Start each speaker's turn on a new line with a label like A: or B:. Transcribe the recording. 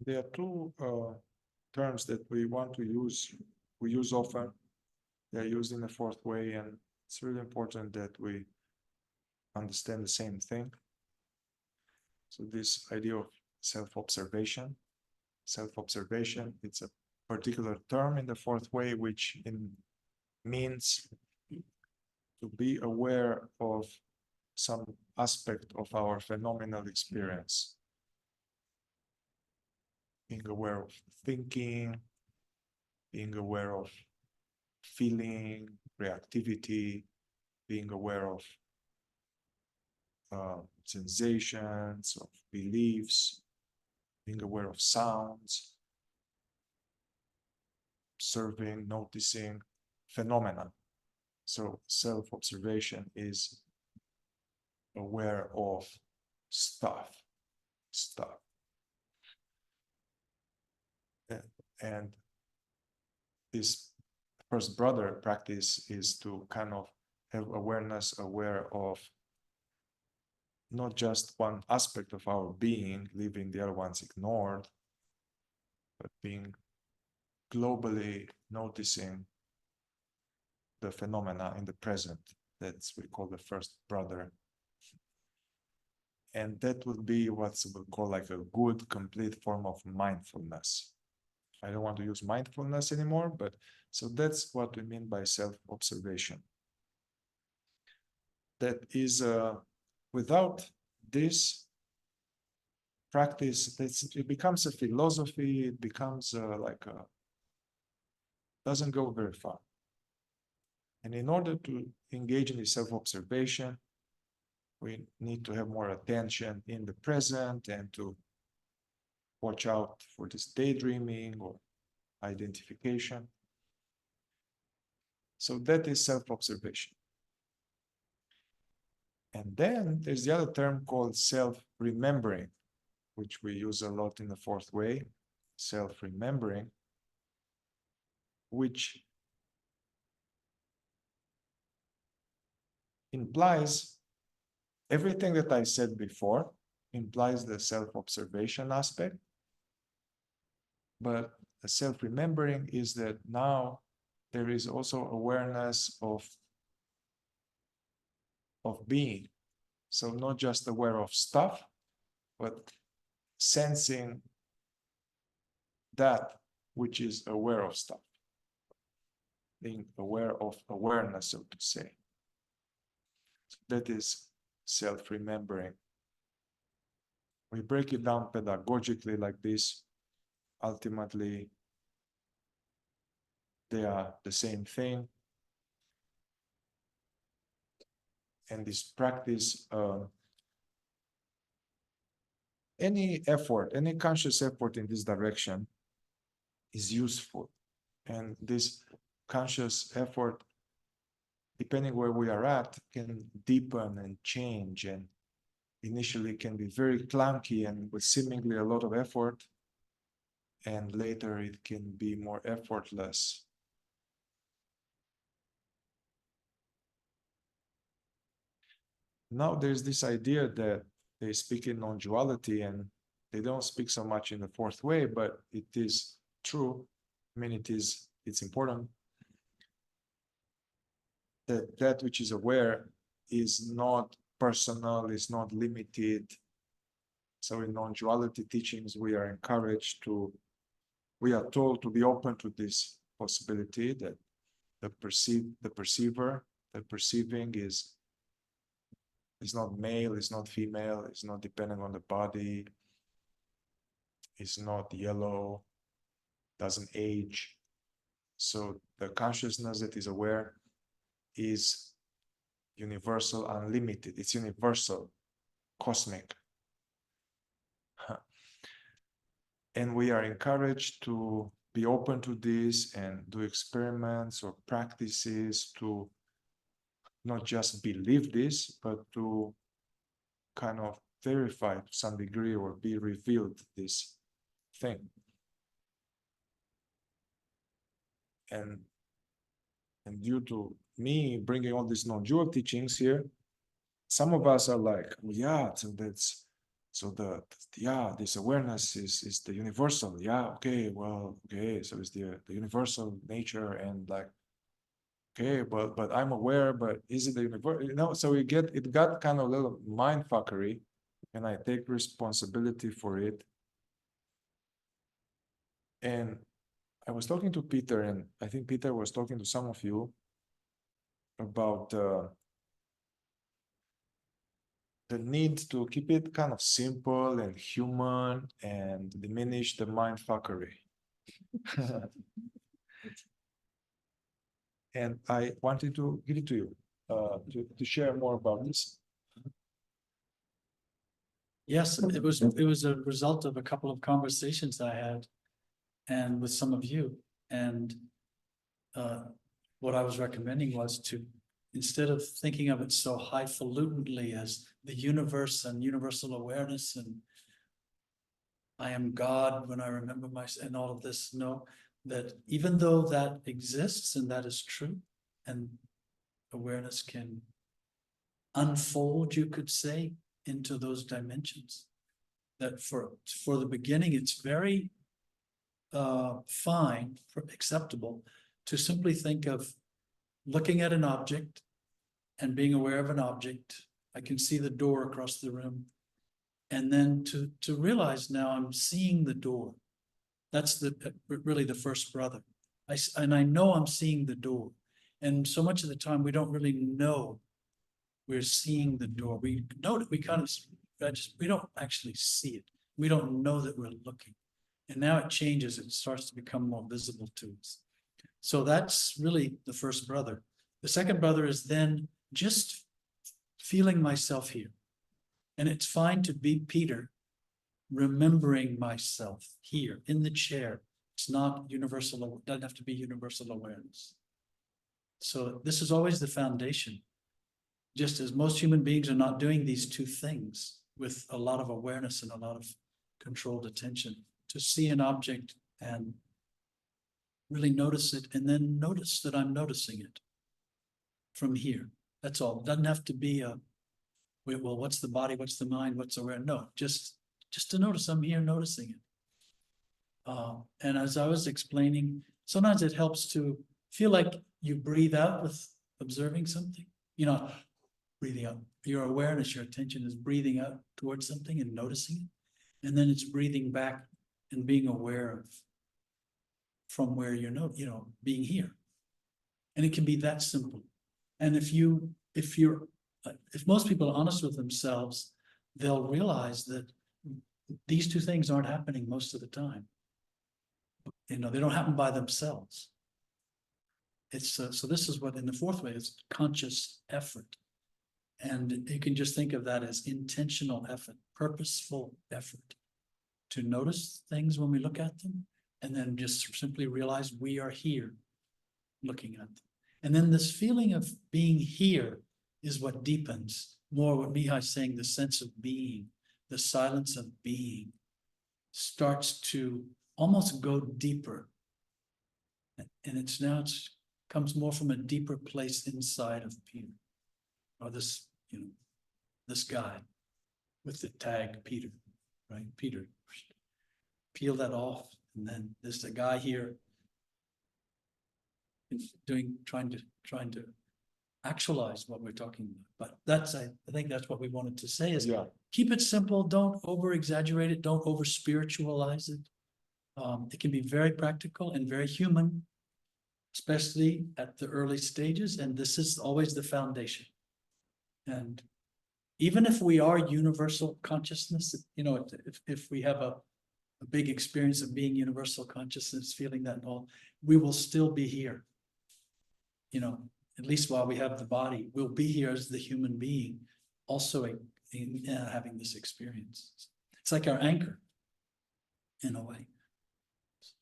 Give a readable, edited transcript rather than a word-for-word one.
A: There are two terms that we want to use, we use often. They're used in the fourth way, and it's really important that we understand the same thing. So this idea of self-observation, it's a particular term in the fourth way, which means to be aware of some aspect of our phenomenal experience. Being aware of thinking, being aware of feeling, reactivity, being aware of sensations, of beliefs, being aware of sounds, observing, noticing phenomena. So self-observation is aware of stuff. And this first brother practice is to kind of have awareness, aware of not just one aspect of our being, leaving the other ones ignored, but being globally noticing the phenomena in the present. That's what we call the first brother. And that would be what's we call like a good, complete form of mindfulness. I don't want to use mindfulness anymore, but so that's what we mean by self-observation. That is, without this practice, it becomes a philosophy, it becomes doesn't go very far. And in order to engage in this self-observation, we need to have more attention in the present and to watch out for this daydreaming or identification. So that is self-observation. And then there's the other term called self-remembering, which we use a lot in the fourth way, self-remembering, which implies everything that I said before, implies the self-observation aspect. But the self-remembering is that now there is also awareness of being. So not just aware of stuff, but sensing that which is aware of stuff. Being aware of awareness, so to say. So that is self-remembering. We break it down pedagogically like this. Ultimately, they are the same thing. And this practice, any effort, any conscious effort in this direction is useful. And this conscious effort, depending where we are at, can deepen and change, and initially can be very clunky and with seemingly a lot of effort, and later it can be more effortless. Now there's this idea that they speak in non-duality, and they don't speak so much in the fourth way, but it is true. I mean, it's important that that which is aware is not personal, is not limited. So in non-duality teachings, we are encouraged to, we are told to be open to this possibility that the perceiver, the perceiving is not male, is not female, is not dependent on the body, is not yellow, doesn't age. So the consciousness that is aware is universal, unlimited. It's universal, cosmic. And we are encouraged to be open to this and do experiments or practices to not just believe this, but to kind of verify to some degree or be revealed this thing. And due to me bringing all these non-dual teachings here, some of us are like, yeah, so So this awareness is the universal. Yeah, okay, well, okay, so it's the universal nature, and like, okay, but I'm aware, but is it the universe? You know, so it got kind of a little mind fuckery, and I take responsibility for it. And I was talking to Peter, and I think Peter was talking to some of you about the need to keep it kind of simple and human and diminish the mind fuckery. And I wanted to give it to you to share more about this.
B: Yes, it was a result of a couple of conversations I had and with some of you. And what I was recommending was to, instead of thinking of it so highfalutely as the universe and universal awareness and I am God when I remember myself and all of this, know that even though that exists and that is true, and awareness can unfold, you could say, into those dimensions, that for the beginning, it's very fine, acceptable to simply think of looking at an object and being aware of an object. I can see the door across the room. And then to realize now I'm seeing the door. That's really the first brother. And I know I'm seeing the door. And so much of the time we don't really know we're seeing the door. We know that we kind of, we don't actually see it. We don't know that we're looking. And now it changes. It starts to become more visible to us. So that's really the first brother. The second brother is then just feeling myself here. And it's fine to be Peter, remembering myself here in the chair. It's not universal, it doesn't have to be universal awareness. So this is always the foundation. Just as most human beings are not doing these two things with a lot of awareness and a lot of controlled attention, to see an object and really notice it, and then notice that I'm noticing it from here. That's all. It doesn't have to be a, well, what's the body, what's the mind, what's aware? No, just to notice I'm here noticing it. And as I was explaining, sometimes it helps to feel like you breathe out with observing something. You know, breathing out. Your awareness, your attention is breathing out towards something and noticing it. And then it's breathing back and being aware of from where you're being here. And it can be that simple. And if most people are honest with themselves, they'll realize that these two things aren't happening most of the time. They don't happen by themselves. It's so this is what in the fourth way is conscious effort. And you can just think of that as intentional effort, purposeful effort to notice things when we look at them, and then just simply realize we are here looking at them. And then this feeling of being here is what deepens more what Mihai's saying, the sense of being, the silence of being starts to almost go deeper. And it comes more from a deeper place inside of Peter, or this guy with the tag Peter, right? Peter, peel that off, and then there's a guy here trying to actualize what we're talking about. But I think that's what we wanted to say is keep it simple, don't over exaggerate it, don't over spiritualize it. It can be very practical and very human, especially at the early stages, and this is always the foundation. And even if we are universal consciousness, if we have a big experience of being universal consciousness, feeling that and all, we will still be here. At least while we have the body, we'll be here as the human being, also having this experience. It's like our anchor, in a way.